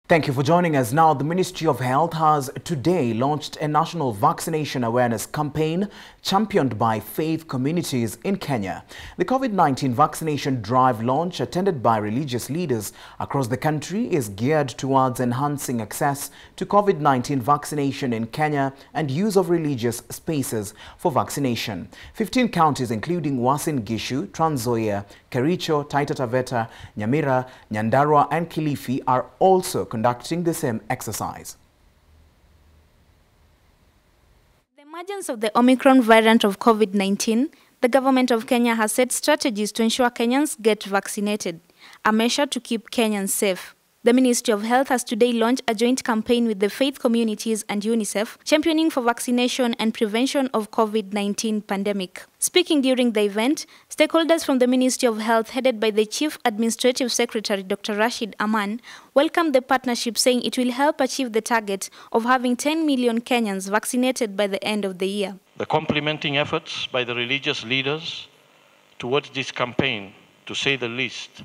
Thank you for joining us. Now, the Ministry of Health has today launched a national vaccination awareness campaign championed by faith communities in Kenya. The COVID-19 vaccination drive launch, attended by religious leaders across the country, is geared towards enhancing access to COVID-19 vaccination in Kenya and use of religious spaces for vaccination. 15 counties including Uasin Gishu, Trans Nzoia, Kericho, Taita Taveta, Nyamira, Nyandarua and Kilifi are also conducting the same exercise. The emergence of the Omicron variant of COVID-19, the government of Kenya has set strategies to ensure Kenyans get vaccinated, a measure to keep Kenyans safe. The Ministry of Health has today launched a joint campaign with the faith communities and UNICEF, championing for vaccination and prevention of COVID-19 pandemic. Speaking during the event, stakeholders from the Ministry of Health, headed by the Chief Administrative Secretary Dr. Rashid Aman, welcomed the partnership, saying it will help achieve the target of having 10 million Kenyans vaccinated by the end of the year. The complementing efforts by the religious leaders towards this campaign, to say the least,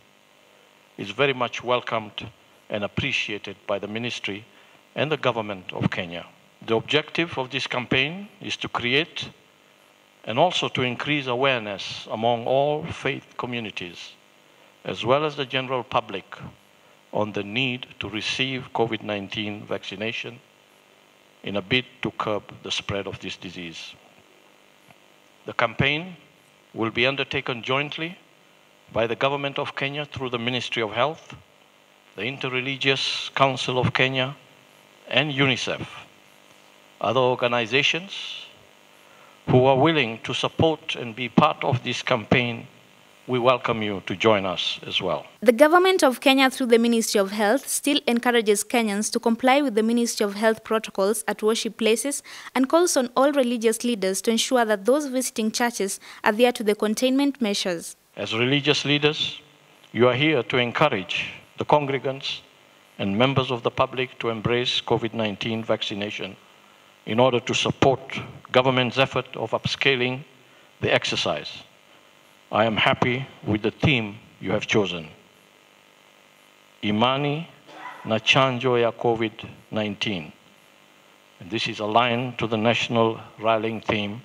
is very much welcomed and appreciated by the ministry and the government of Kenya. The objective of this campaign is to create and also to increase awareness among all faith communities, as well as the general public, on the need to receive COVID-19 vaccination in a bid to curb the spread of this disease. The campaign will be undertaken jointly by the government of Kenya through the Ministry of Health, the Interreligious Council of Kenya, and UNICEF. Other organizations who are willing to support and be part of this campaign, we welcome you to join us as well. The government of Kenya, through the Ministry of Health, still encourages Kenyans to comply with the Ministry of Health protocols at worship places and calls on all religious leaders to ensure that those visiting churches adhere to the containment measures. As religious leaders, you are here to encourage the congregants and members of the public to embrace COVID-19 vaccination in order to support government's effort of upscaling the exercise. I am happy with the theme you have chosen. Imani na chanjo ya COVID-19. And this is aligned to the national rallying theme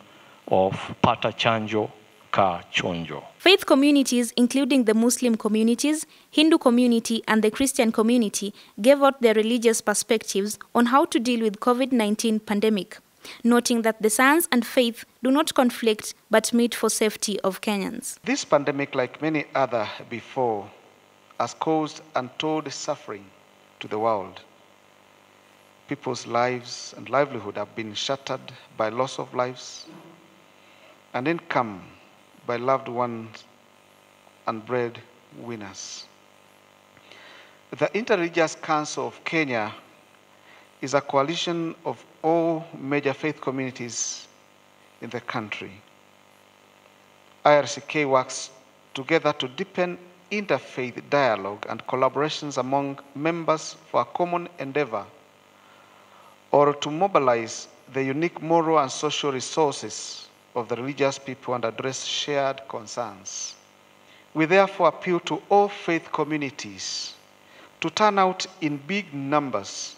of Pata Chanjo Ka Chonjo. Faith communities, including the Muslim communities, Hindu community and the Christian community, gave out their religious perspectives on how to deal with COVID-19 pandemic, noting that the science and faith do not conflict but meet for safety of Kenyans. This pandemic, like many other before, has caused untold suffering to the world. People's lives and livelihood have been shattered by loss of lives and income by loved ones and breadwinners. The Interreligious Council of Kenya is a coalition of all major faith communities in the country. IRCK works together to deepen interfaith dialogue and collaborations among members for a common endeavor, or to mobilize the unique moral and social resources of the religious people and address shared concerns. We therefore appeal to all faith communities to turn out in big numbers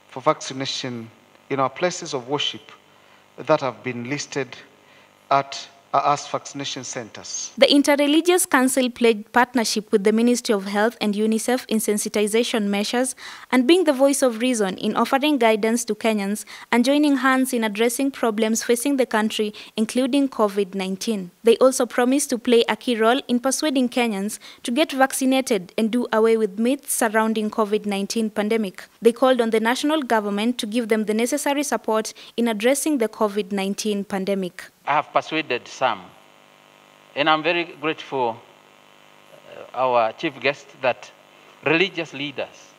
for vaccination in our places of worship that have been listed as vaccination centers. The Interreligious Council pledged partnership with the Ministry of Health and UNICEF in sensitization measures and being the voice of reason in offering guidance to Kenyans and joining hands in addressing problems facing the country, including COVID-19. They also promised to play a key role in persuading Kenyans to get vaccinated and do away with myths surrounding COVID-19 pandemic. They called on the national government to give them the necessary support in addressing the COVID-19 pandemic. I have persuaded some, and I'm very grateful our chief guest that religious leaders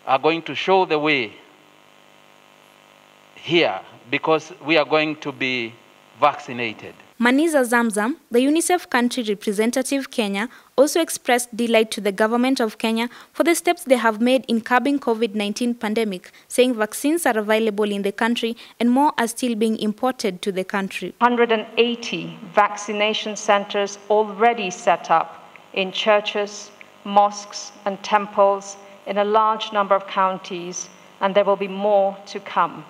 are going to show the way here because we are going to be vaccinated. Maniza Zamzam, the UNICEF country representative Kenya, also expressed delight to the government of Kenya for the steps they have made in curbing COVID-19 pandemic, saying vaccines are available in the country and more are still being imported to the country. 180 vaccination centers already set up in churches, mosques and temples in a large number of counties, and there will be more to come.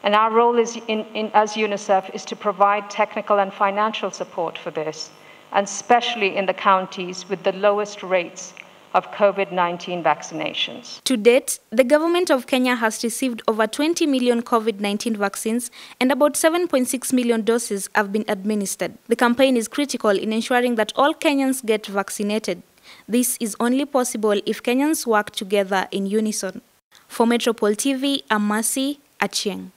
And our role as UNICEF is to provide technical and financial support for this, and especially in the counties with the lowest rates of COVID-19 vaccinations. To date, the government of Kenya has received over 20 million COVID-19 vaccines and about 7.6 million doses have been administered. The campaign is critical in ensuring that all Kenyans get vaccinated. This is only possible if Kenyans work together in unison. For Metropole TV, I'm Mercy Achieng.